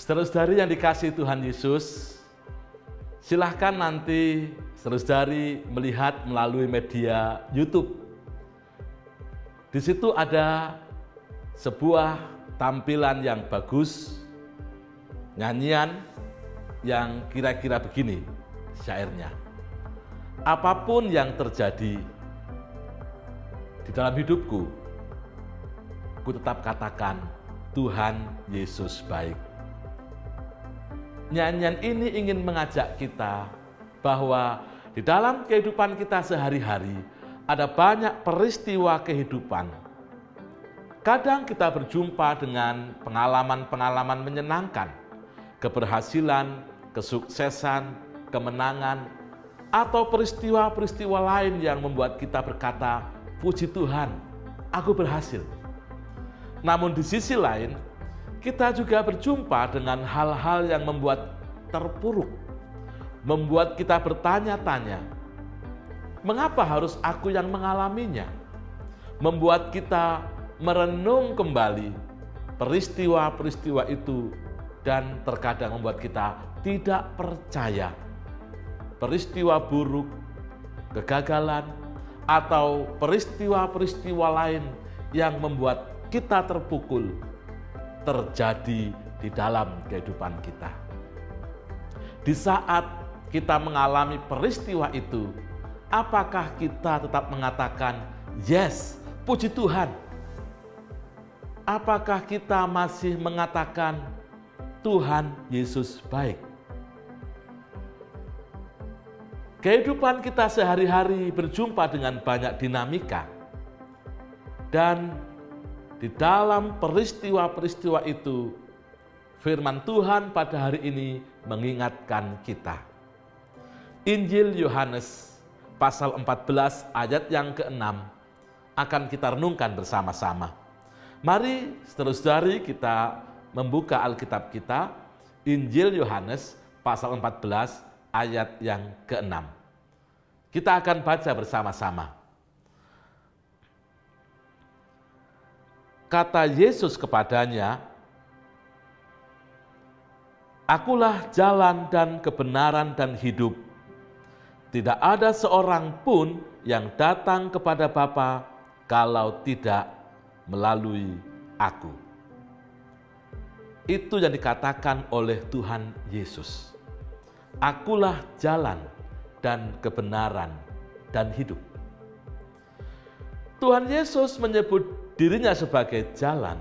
Saudara-saudari yang dikasihi Tuhan Yesus, silahkan nanti saudara-saudari melihat melalui media YouTube. Di situ ada sebuah tampilan yang bagus, nyanyian yang kira-kira begini syairnya. Apapun yang terjadi di dalam hidupku, ku tetap katakan Tuhan Yesus baik. Nyanyian ini ingin mengajak kita bahwa di dalam kehidupan kita sehari-hari ada banyak peristiwa kehidupan. Kadang kita berjumpa dengan pengalaman-pengalaman menyenangkan, keberhasilan, kesuksesan, kemenangan, atau peristiwa-peristiwa lain yang membuat kita berkata, "Puji Tuhan, aku berhasil." Namun di sisi lain, kita juga berjumpa dengan hal-hal yang membuat terpuruk, membuat kita bertanya-tanya, mengapa harus aku yang mengalaminya? Membuat kita merenung kembali peristiwa-peristiwa itu dan terkadang membuat kita tidak percaya. Peristiwa buruk, kegagalan, atau peristiwa-peristiwa lain yang membuat kita terpukul terjadi di dalam kehidupan kita. Di saat kita mengalami peristiwa itu, apakah kita tetap mengatakan, "Yes, puji Tuhan"? Apakah kita masih mengatakan, "Tuhan Yesus baik"? Kehidupan kita sehari-hari berjumpa dengan banyak dinamika. Dan di dalam peristiwa-peristiwa itu, firman Tuhan pada hari ini mengingatkan kita. Injil Yohanes pasal 14 ayat yang ke-6 akan kita renungkan bersama-sama. Mari saudara-saudari kita membuka Alkitab kita, Injil Yohanes pasal 14 ayat yang ke-6. Kita akan baca bersama-sama. Kata Yesus kepadanya, "Akulah jalan dan kebenaran dan hidup. Tidak ada seorang pun yang datang kepada Bapa kalau tidak melalui Aku." Itu yang dikatakan oleh Tuhan Yesus. Akulah jalan dan kebenaran dan hidup. Tuhan Yesus menyebut dirinya sebagai jalan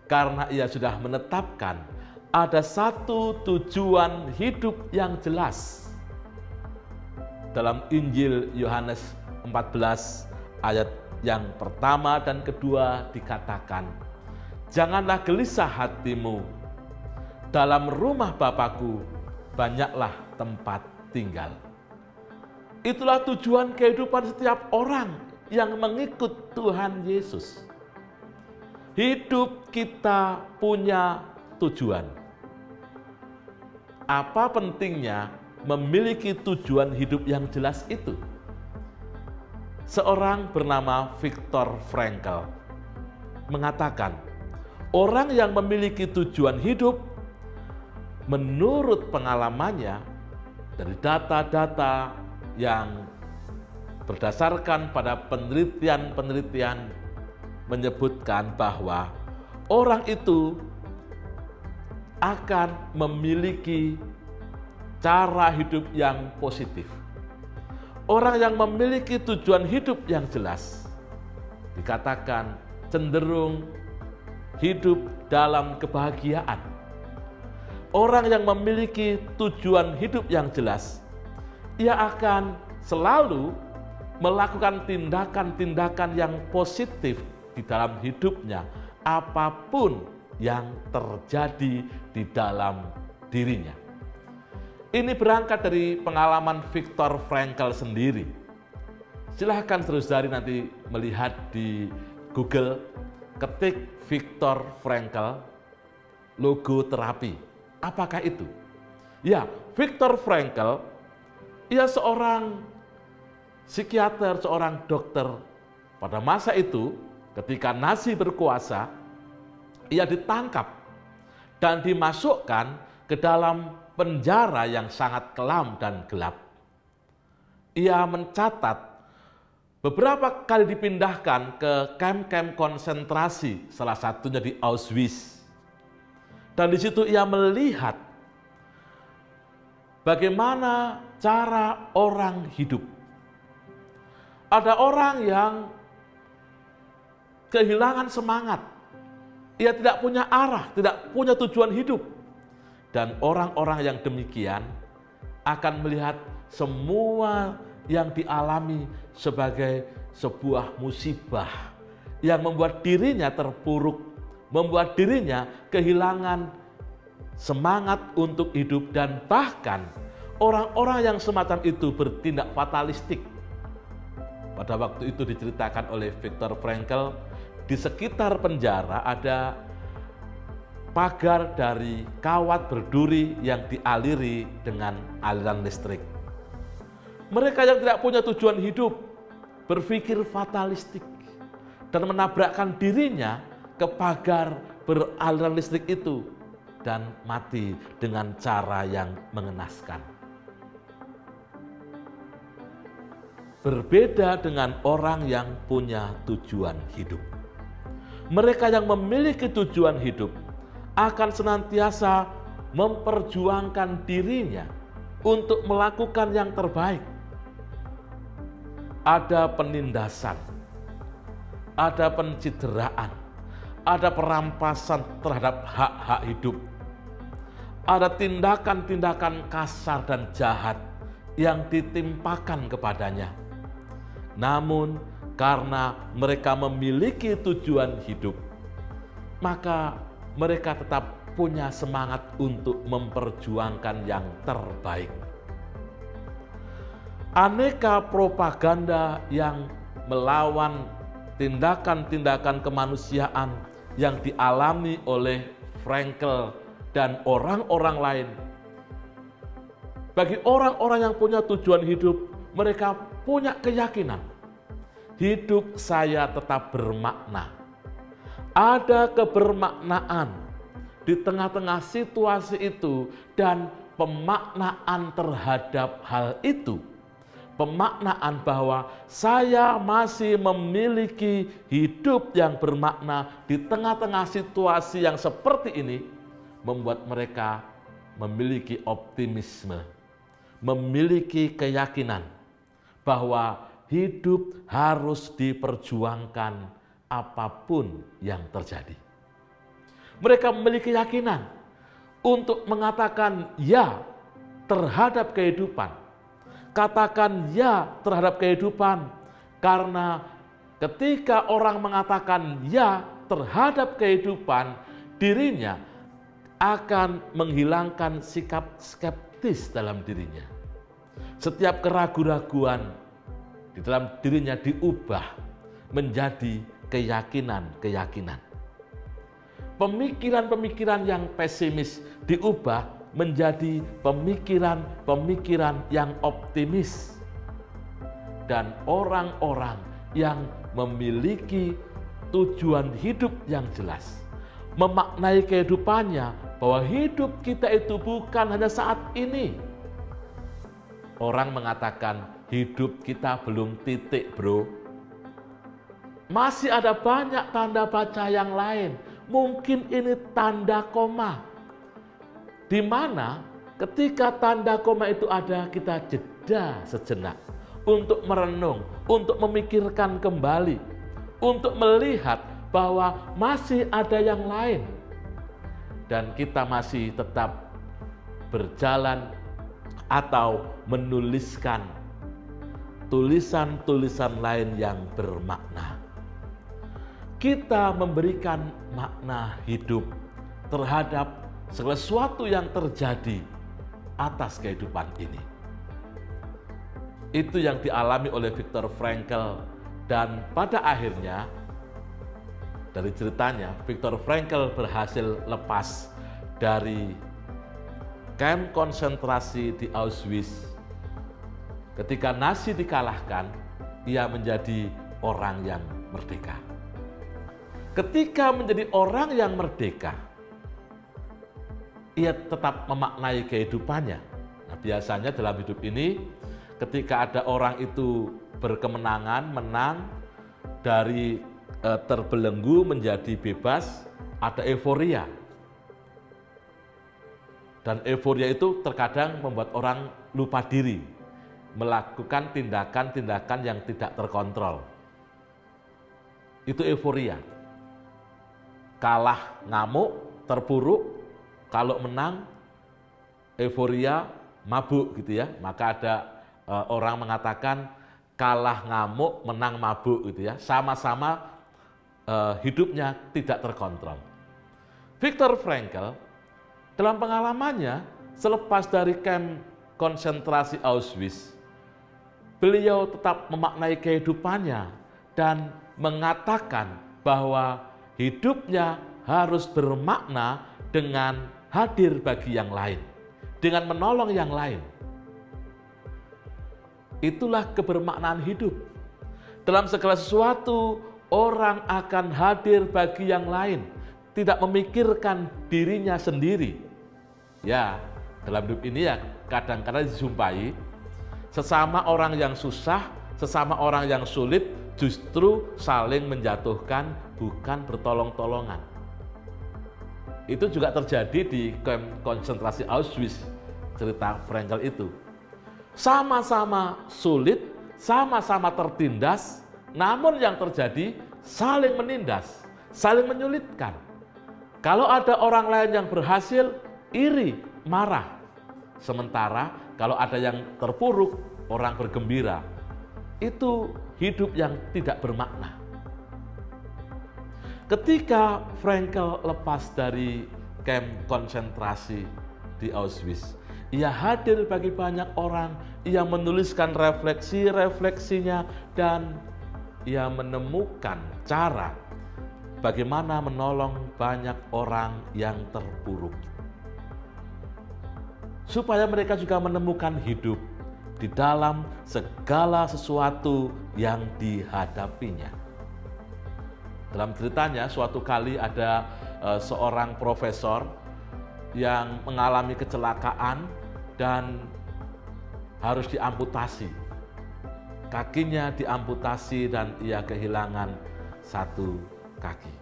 karena ia sudah menetapkan ada satu tujuan hidup yang jelas. Dalam Injil Yohanes 14 ayat yang pertama dan kedua dikatakan, "Janganlah gelisah hatimu, dalam rumah Bapa-Ku banyaklah tempat tinggal." Itulah tujuan kehidupan setiap orang yang mengikut Tuhan Yesus. Hidup kita punya tujuan. Apa pentingnya memiliki tujuan hidup yang jelas itu? Seorang bernama Viktor Frankl mengatakan, orang yang memiliki tujuan hidup menurut pengalamannya dari data-data yang berdasarkan pada penelitian-penelitian menyebutkan bahwa orang itu akan memiliki cara hidup yang positif. Orang yang memiliki tujuan hidup yang jelas dikatakan cenderung hidup dalam kebahagiaan. Orang yang memiliki tujuan hidup yang jelas, ia akan selalu melakukan tindakan-tindakan yang positif di dalam hidupnya, apapun yang terjadi di dalam dirinya. Ini berangkat dari pengalaman Viktor Frankl sendiri. Silahkan saudara-saudari nanti melihat di Google, ketik Viktor Frankl, logoterapi. Apakah itu? Ya, Viktor Frankl, ia seorang psikiater, seorang dokter. Pada masa itu, ketika Nazi berkuasa, ia ditangkap dan dimasukkan ke dalam penjara yang sangat kelam dan gelap. Ia mencatat beberapa kali dipindahkan ke kamp-kamp konsentrasi, salah satunya di Auschwitz. Dan di situ ia melihat bagaimana cara orang hidup. Ada orang yang kehilangan semangat. Ia tidak punya arah, tidak punya tujuan hidup. Dan orang-orang yang demikian akan melihat semua yang dialami sebagai sebuah musibah yang membuat dirinya terpuruk, membuat dirinya kehilangan semangat untuk hidup, dan bahkan orang-orang yang semacam itu bertindak fatalistik. Pada waktu itu diceritakan oleh Viktor Frankl, di sekitar penjara ada pagar dari kawat berduri yang dialiri dengan aliran listrik. Mereka yang tidak punya tujuan hidup berpikir fatalistik dan menabrakkan dirinya ke pagar beraliran listrik itu dan mati dengan cara yang mengenaskan. Berbeda dengan orang yang punya tujuan hidup. Mereka yang memiliki tujuan hidup akan senantiasa memperjuangkan dirinya untuk melakukan yang terbaik. Ada penindasan, ada pencideraan, ada perampasan terhadap hak-hak hidup, ada tindakan-tindakan kasar dan jahat yang ditimpakan kepadanya. Namun karena mereka memiliki tujuan hidup, maka mereka tetap punya semangat untuk memperjuangkan yang terbaik. Aneka propaganda yang melawan tindakan-tindakan kemanusiaan yang dialami oleh Frankl dan orang-orang lain. Bagi orang-orang yang punya tujuan hidup, mereka punya keyakinan, hidup saya tetap bermakna. Ada kebermaknaan di tengah-tengah situasi itu, dan pemaknaan terhadap hal itu. Pemaknaan bahwa saya masih memiliki hidup yang bermakna di tengah-tengah situasi yang seperti ini, membuat mereka memiliki optimisme, memiliki keyakinan bahwa hidup harus diperjuangkan apapun yang terjadi. Mereka memiliki keyakinan untuk mengatakan ya terhadap kehidupan. Katakan ya terhadap kehidupan, karena ketika orang mengatakan ya terhadap kehidupan, dirinya akan menghilangkan sikap skeptis dalam dirinya. Setiap keraguan-raguan di dalam dirinya diubah menjadi keyakinan-keyakinan. Pemikiran-pemikiran yang pesimis diubah menjadi pemikiran-pemikiran yang optimis. Dan orang-orang yang memiliki tujuan hidup yang jelas, memaknai kehidupannya bahwa hidup kita itu bukan hanya saat ini. Orang mengatakan hidup kita belum titik, bro. Masih ada banyak tanda baca yang lain. Mungkin ini tanda koma, di mana ketika tanda koma itu ada, kita jeda sejenak untuk merenung, untuk memikirkan kembali, untuk melihat bahwa masih ada yang lain, dan kita masih tetap berjalan atau menuliskan tulisan-tulisan lain yang bermakna. Kita memberikan makna hidup terhadap segala sesuatu yang terjadi atas kehidupan ini. Itu yang dialami oleh Viktor Frankl, dan pada akhirnya dari ceritanya Viktor Frankl berhasil lepas dari kamp konsentrasi di Auschwitz. Ketika Nazi dikalahkan, ia menjadi orang yang merdeka. Ketika menjadi orang yang merdeka, ia tetap memaknai kehidupannya. Nah, biasanya dalam hidup ini, ketika ada orang itu berkemenangan, menang, dari terbelenggu menjadi bebas, ada euforia. Dan euforia itu terkadang membuat orang lupa diri, melakukan tindakan-tindakan yang tidak terkontrol. Itu euforia. Kalah ngamuk, terpuruk, kalau menang euforia, mabuk gitu ya. Maka ada orang mengatakan kalah ngamuk, menang mabuk gitu ya. Sama-sama hidupnya tidak terkontrol. Viktor Frankl dalam pengalamannya selepas dari kamp konsentrasi Auschwitz, beliau tetap memaknai kehidupannya dan mengatakan bahwa hidupnya harus bermakna dengan hadir bagi yang lain, dengan menolong yang lain. Itulah kebermaknaan hidup. Dalam segala sesuatu, orang akan hadir bagi yang lain, tidak memikirkan dirinya sendiri. Ya, dalam hidup ini ya kadang-kadang dijumpai sesama orang yang susah, sesama orang yang sulit justru saling menjatuhkan, bukan bertolong-tolongan. Itu juga terjadi di kamp konsentrasi Auschwitz, cerita Frankl itu. Sama-sama sulit, sama-sama tertindas, namun yang terjadi saling menindas, saling menyulitkan. Kalau ada orang lain yang berhasil, iri, marah. Sementara kalau ada yang terpuruk, orang bergembira. Itu hidup yang tidak bermakna. Ketika Frankl lepas dari kamp konsentrasi di Auschwitz, ia hadir bagi banyak orang, ia menuliskan refleksi-refleksinya, dan ia menemukan cara bagaimana menolong banyak orang yang terpuruk. Supaya mereka juga menemukan hidup di dalam segala sesuatu yang dihadapinya. Dalam ceritanya, suatu kali ada seorang profesor yang mengalami kecelakaan dan harus diamputasi. Kakinya diamputasi dan ia kehilangan satu kaki.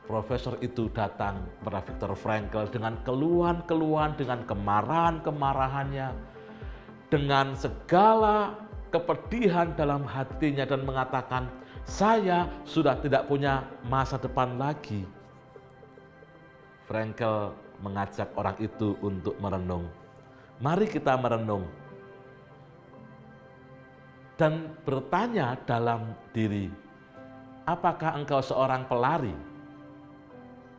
Profesor itu datang kepada Viktor Frankl dengan keluhan-keluhan, dengan kemarahan-kemarahannya, dengan segala kepedihan dalam hatinya dan mengatakan, saya sudah tidak punya masa depan lagi. Frankl mengajak orang itu untuk merenung. Mari kita merenung dan bertanya dalam diri, apakah engkau seorang pelari?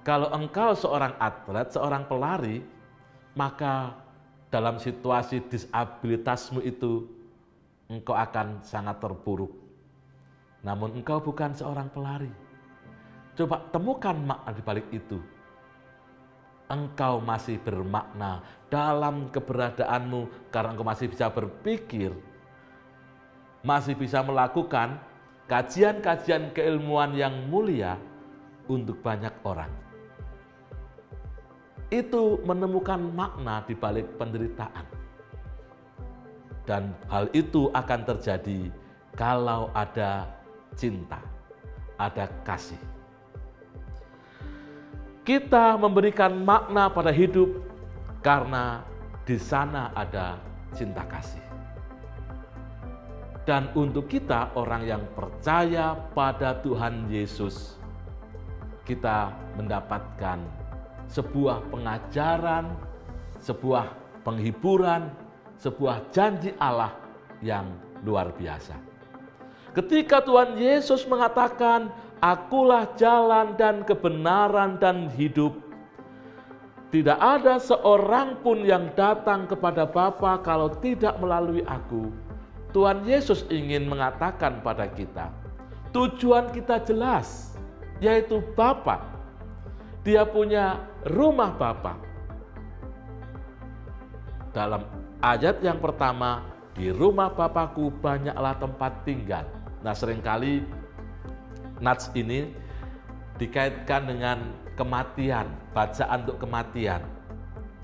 Kalau engkau seorang atlet, seorang pelari, maka dalam situasi disabilitasmu itu engkau akan sangat terpuruk. Namun engkau bukan seorang pelari. Coba temukan makna di balik itu. Engkau masih bermakna dalam keberadaanmu karena engkau masih bisa berpikir, masih bisa melakukan kajian-kajian keilmuan yang mulia untuk banyak orang. Itu menemukan makna di balik penderitaan. Dan hal itu akan terjadi kalau ada cinta, ada kasih. Kita memberikan makna pada hidup karena di sana ada cinta kasih. Dan untuk kita orang yang percaya pada Tuhan Yesus, kita mendapatkan sebuah pengajaran, sebuah penghiburan, sebuah janji Allah yang luar biasa. Ketika Tuhan Yesus mengatakan, akulah jalan dan kebenaran dan hidup, tidak ada seorang pun yang datang kepada Bapa kalau tidak melalui aku. Tuhan Yesus ingin mengatakan pada kita, tujuan kita jelas, yaitu Bapa. Dia punya rumah Bapa. Dalam ayat yang pertama, di rumah Bapakku banyaklah tempat tinggal. Nah, seringkali nats ini dikaitkan dengan kematian, bacaan untuk kematian,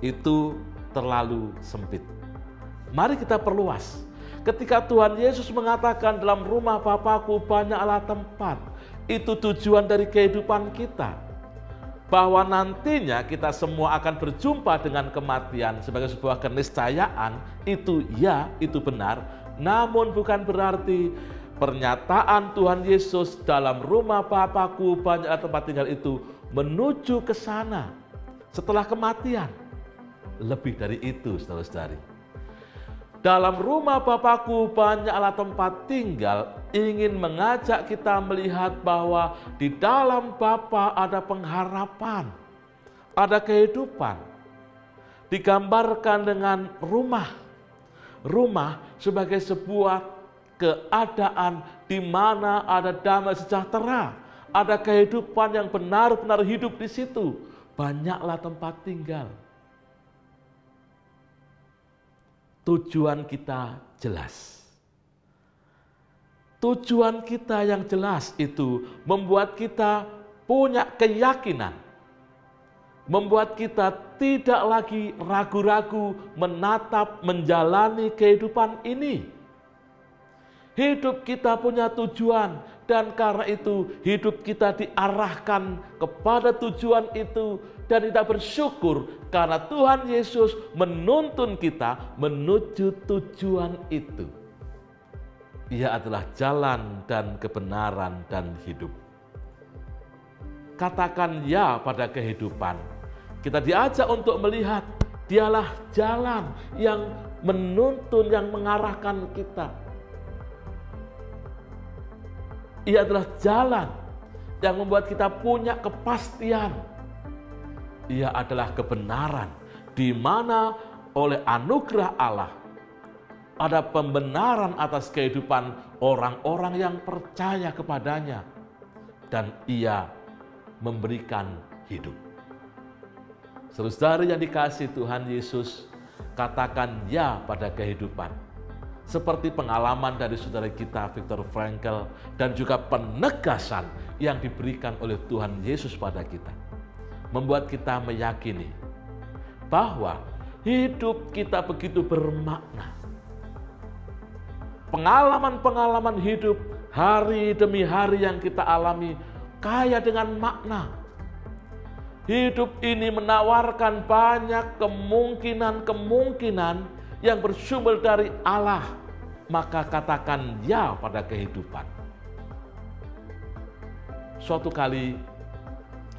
itu terlalu sempit. Mari kita perluas. Ketika Tuhan Yesus mengatakan dalam rumah Bapa-Ku banyaklah tempat, itu tujuan dari kehidupan kita. Bahwa nantinya kita semua akan berjumpa dengan kematian sebagai sebuah keniscayaan, itu ya, itu benar. Namun bukan berarti pernyataan Tuhan Yesus dalam rumah Bapa-Ku banyaklah tempat tinggal itu menuju ke sana setelah kematian. Lebih dari itu, saudara-saudari. Dalam rumah Bapa-Ku banyaklah tempat tinggal, ingin mengajak kita melihat bahwa di dalam Bapa ada pengharapan, ada kehidupan. Digambarkan dengan rumah. Rumah sebagai sebuah keadaan di mana ada damai sejahtera, ada kehidupan yang benar-benar hidup di situ. Banyaklah tempat tinggal. Tujuan kita jelas. Tujuan kita yang jelas itu membuat kita punya keyakinan. Membuat kita tidak lagi ragu-ragu menatap, menjalani kehidupan ini. Hidup kita punya tujuan, dan karena itu hidup kita diarahkan kepada tujuan itu, dan kita bersyukur karena Tuhan Yesus menuntun kita menuju tujuan itu. Ia adalah jalan dan kebenaran dan hidup. Katakan ya pada kehidupan. Kita diajak untuk melihat Dialah jalan yang menuntun, yang mengarahkan kita. Ia adalah jalan yang membuat kita punya kepastian. Ia adalah kebenaran, di mana oleh anugerah Allah ada pembenaran atas kehidupan orang-orang yang percaya kepadanya, dan Ia memberikan hidup. Saudara yang dikasihi Tuhan Yesus, katakan ya pada kehidupan. Seperti pengalaman dari saudara kita Viktor Frankl, dan juga penegasan yang diberikan oleh Tuhan Yesus pada kita, membuat kita meyakini bahwa hidup kita begitu bermakna. Pengalaman-pengalaman hidup hari demi hari yang kita alami kaya dengan makna. Hidup ini menawarkan banyak kemungkinan-kemungkinan yang bersumber dari Allah. Maka katakan ya pada kehidupan. Suatu kali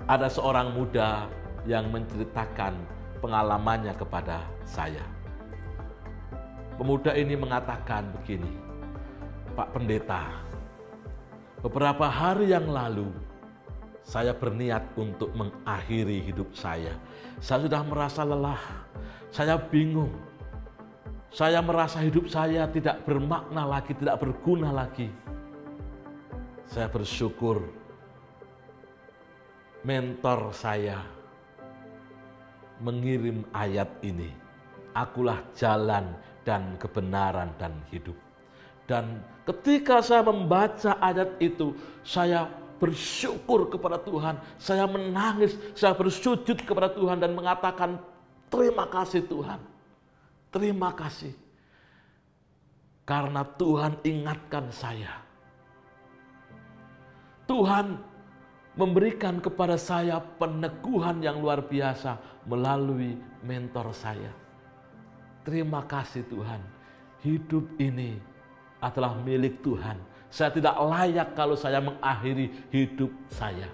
ada seorang muda yang menceritakan pengalamannya kepada saya. Pemuda ini mengatakan begini, Pak Pendeta, beberapa hari yang lalu saya berniat untuk mengakhiri hidup saya. Saya sudah merasa lelah, saya bingung. Saya merasa hidup saya tidak bermakna lagi, tidak berguna lagi. Saya bersyukur mentor saya mengirim ayat ini. Akulah jalan dan kebenaran dan hidup. Dan ketika saya membaca ayat itu, saya bersyukur kepada Tuhan. Saya menangis, saya bersujud kepada Tuhan dan mengatakan, terima kasih Tuhan. Terima kasih. Karena Tuhan ingatkan saya. Tuhan memberikan kepada saya peneguhan yang luar biasa melalui mentor saya. Terima kasih Tuhan. Hidup ini adalah milik Tuhan. Saya tidak layak kalau saya mengakhiri hidup saya.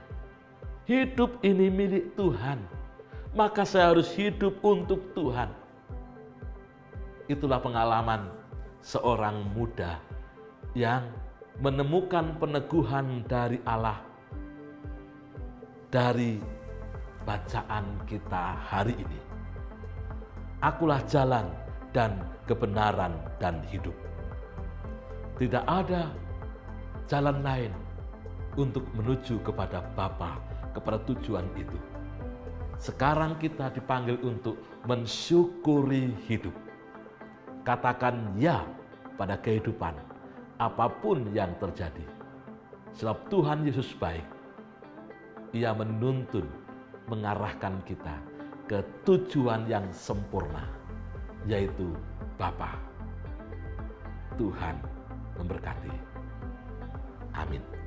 Hidup ini milik Tuhan. Maka saya harus hidup untuk Tuhan. Itulah pengalaman seorang muda yang menemukan peneguhan dari Allah dari bacaan kita hari ini. Akulah jalan dan kebenaran dan hidup. Tidak ada jalan lain untuk menuju kepada Bapa, kepada tujuan itu. Sekarang kita dipanggil untuk mensyukuri hidup. Katakan ya pada kehidupan, apapun yang terjadi. Sebab Tuhan Yesus baik. Ia menuntun mengarahkan kita ke tujuan yang sempurna, yaitu Bapa. Tuhan memberkati. Amin.